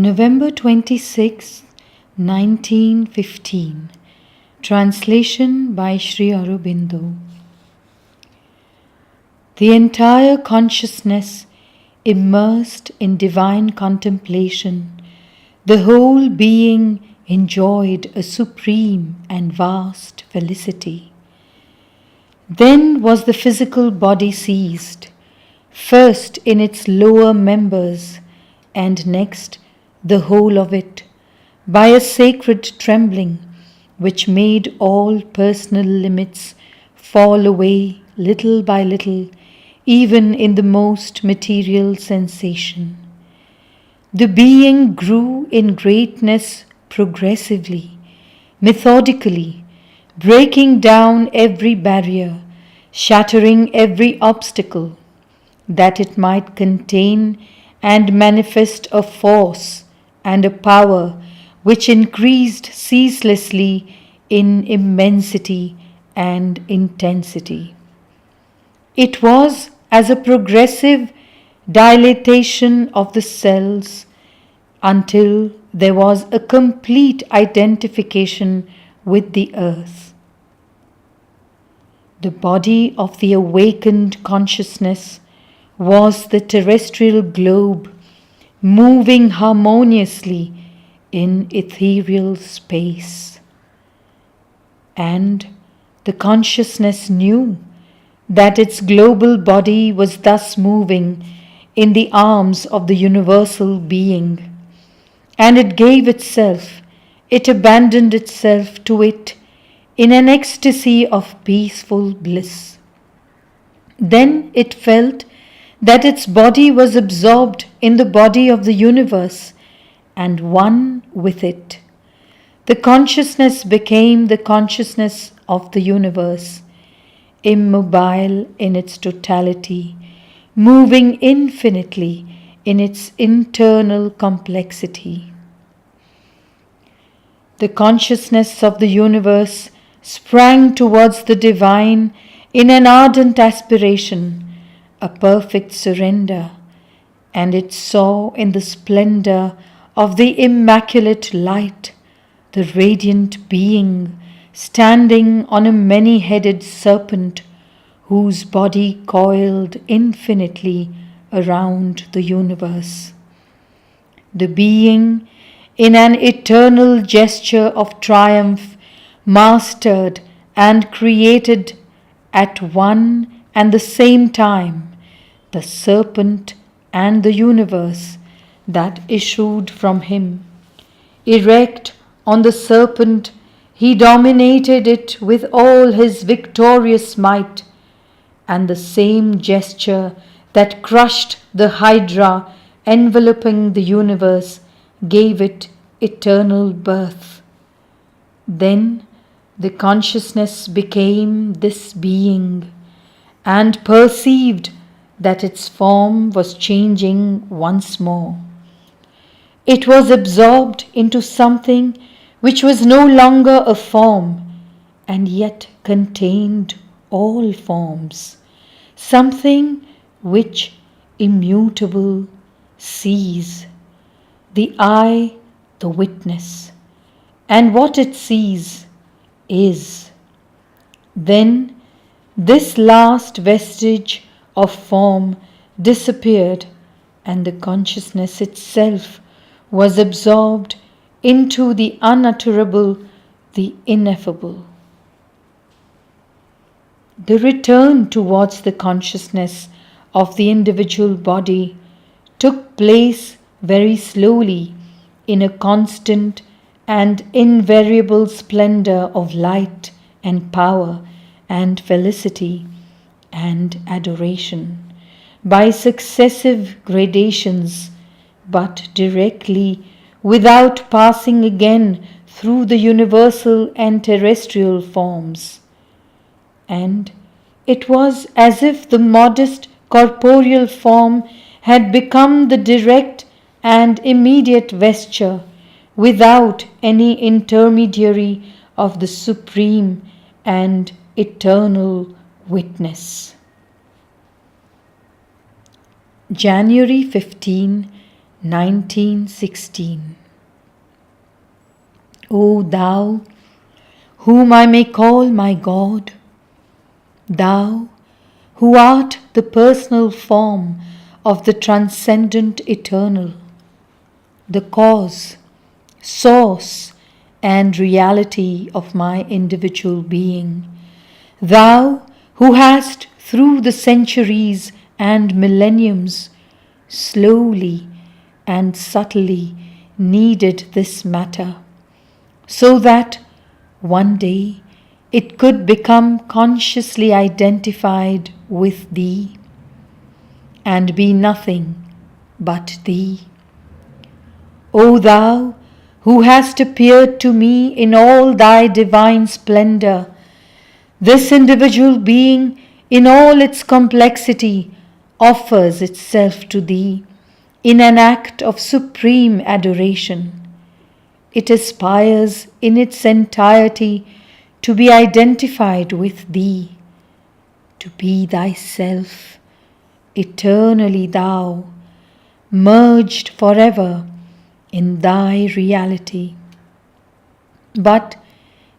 November 26, 1915. Translation by Sri Aurobindo. The entire consciousness immersed in divine contemplation, the whole being enjoyed a supreme and vast felicity. Then was the physical body seized, first in its lower members, and next the whole of it, by a sacred trembling which made all personal limits fall away little by little, even in the most material sensation. The being grew in greatness progressively, methodically, breaking down every barrier, shattering every obstacle, that it might contain and manifest a force and a power which increased ceaselessly in immensity and intensity. It was as a progressive dilatation of the cells until there was a complete identification with the earth. The body of the awakened consciousness was the terrestrial globe moving harmoniously in ethereal space. And the consciousness knew that its global body was thus moving in the arms of the universal being, and it gave itself, it abandoned itself to it in an ecstasy of peaceful bliss. Then it felt that its body was absorbed in the body of the universe and one with it. The consciousness became the consciousness of the universe, immobile in its totality, moving infinitely in its internal complexity. The consciousness of the universe sprang towards the divine in an ardent aspiration, a perfect surrender, and it saw in the splendor of the immaculate light the radiant being standing on a many-headed serpent whose body coiled infinitely around the universe. The being, in an eternal gesture of triumph, mastered and created at one and the same time the serpent and the universe that issued from him. Erect on the serpent, he dominated it with all his victorious might, and the same gesture that crushed the hydra enveloping the universe gave it eternal birth. Then the consciousness became this being, and perceived that its form was changing once more. It was absorbed into something which was no longer a form, and yet contained all forms, something which immutable sees, the eye the witness, and what it sees is. Then this last vestige of form disappeared, and the consciousness itself was absorbed into the unutterable, the ineffable. The return towards the consciousness of the individual body took place very slowly in a constant and invariable splendor of light and power and felicity and adoration, by successive gradations, but directly, without passing again through the universal and terrestrial forms. And it was as if the modest corporeal form had become the direct and immediate vesture, without any intermediary, of the supreme and eternal witness. January 15, 1916. O Thou, whom I may call my God, Thou, who art the personal form of the transcendent eternal, the cause, source, and reality of my individual being, Thou, who hast through the centuries and millenniums slowly and subtly kneaded this matter, so that one day it could become consciously identified with Thee and be nothing but Thee. O Thou, who hast appeared to me in all Thy divine splendor, this individual being in all its complexity offers itself to Thee in an act of supreme adoration. It aspires in its entirety to be identified with Thee, to be Thyself, eternally Thou, merged forever in Thy reality. But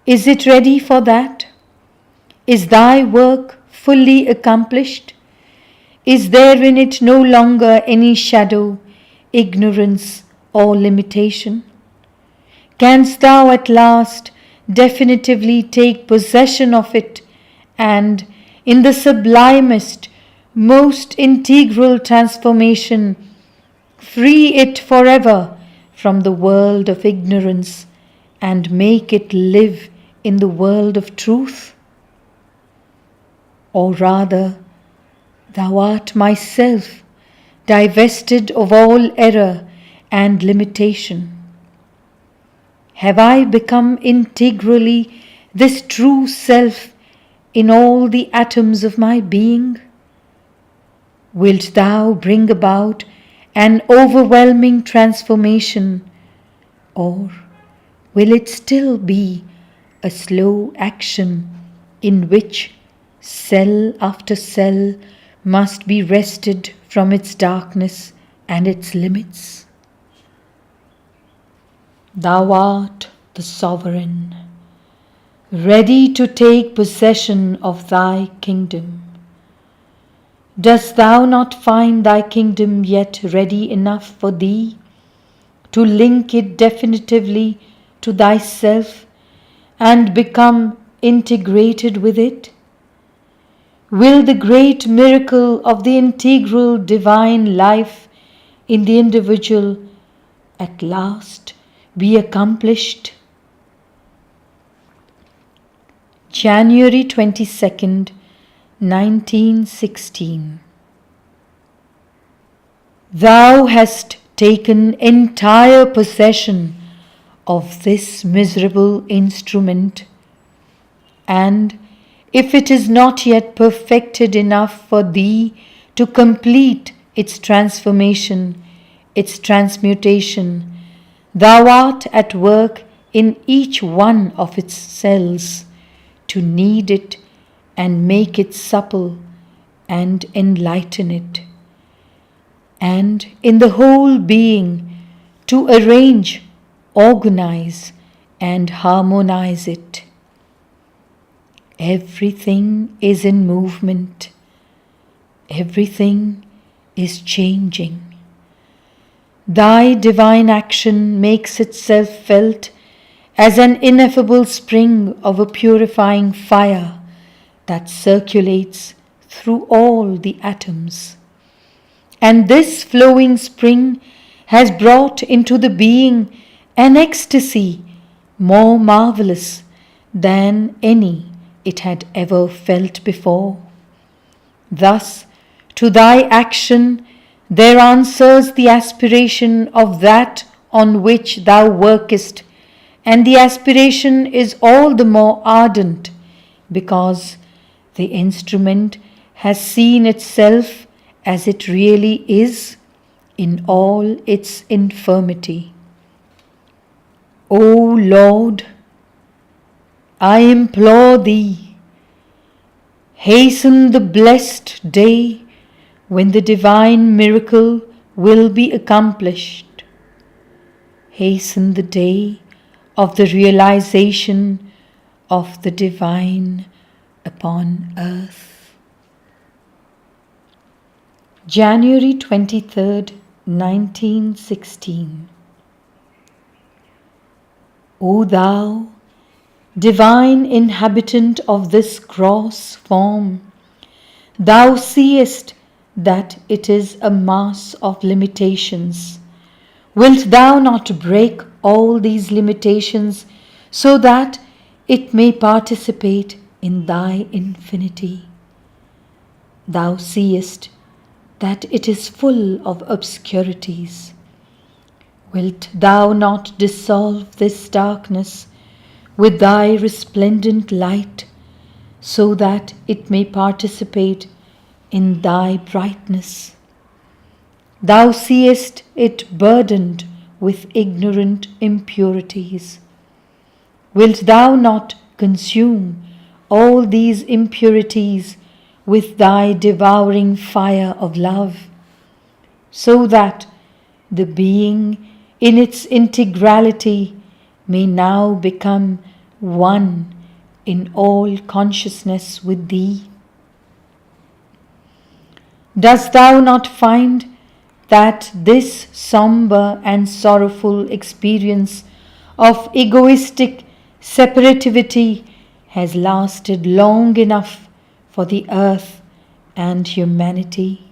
is it ready for that? Is Thy work fully accomplished? Is there in it no longer any shadow, ignorance, or limitation? Canst Thou at last definitively take possession of it and, in the sublimest, most integral transformation, free it forever from the world of ignorance and make it live in the world of truth? Or rather, Thou art myself, divested of all error and limitation. Have I become integrally this true self in all the atoms of my being? Wilt Thou bring about an overwhelming transformation, or will it still be a slow action in which cell after cell must be wrested from its darkness and its limits? Thou art the Sovereign, ready to take possession of Thy kingdom. Dost Thou not find Thy kingdom yet ready enough for Thee to link it definitively to Thyself and become integrated with it? Will the great miracle of the integral divine life in the individual at last be accomplished? January 22nd, 1916. Thou hast taken entire possession of this miserable instrument, and if it is not yet perfected enough for Thee to complete its transformation, its transmutation, Thou art at work in each one of its cells to knead it and make it supple and enlighten it, and in the whole being to arrange, organize, and harmonize it. Everything is in movement. Everything is changing. Thy divine action makes itself felt as an ineffable spring of a purifying fire that circulates through all the atoms. And this flowing spring has brought into the being an ecstasy more marvelous than any it had ever felt before. Thus, to Thy action there answers the aspiration of that on which Thou workest, and the aspiration is all the more ardent because the instrument has seen itself as it really is in all its infirmity. O Lord, I implore Thee, hasten the blessed day when the divine miracle will be accomplished. Hasten the day of the realization of the divine upon earth. January 23rd, 1916. O thou, divine inhabitant of this gross form, thou seest that it is a mass of limitations. Wilt thou not break all these limitations so that it may participate in thy infinity? Thou seest that it is full of obscurities. Wilt thou not dissolve this darkness with thy resplendent light, so that it may participate in thy brightness? Thou seest it burdened with ignorant impurities. Wilt thou not consume all these impurities with thy devouring fire of love, so that the being in its integrality may now become one in all consciousness with thee? Dost thou not find that this somber and sorrowful experience of egoistic separativity has lasted long enough for the earth and humanity?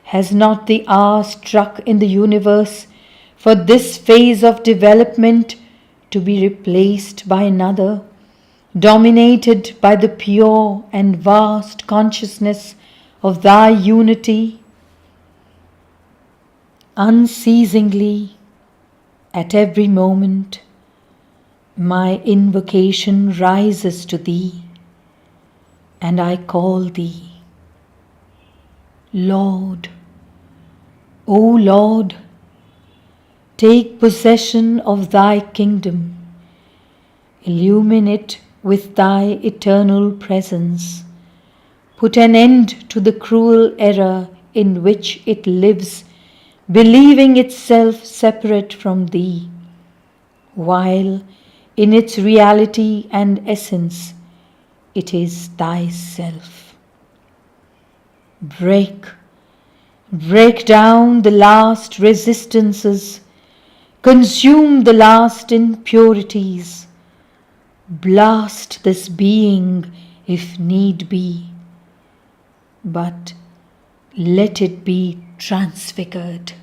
Has not the hour struck in the universe for this phase of development to be replaced by another, dominated by the pure and vast consciousness of thy unity? Unceasingly, at every moment, my invocation rises to thee, and I call thee, Lord, O Lord, take possession of thy kingdom, illumine it with thy eternal presence, put an end to the cruel error in which it lives, believing itself separate from thee, while in its reality and essence it is thyself. Break down the last resistances, consume the last impurities, blast this being if need be, but let it be transfigured.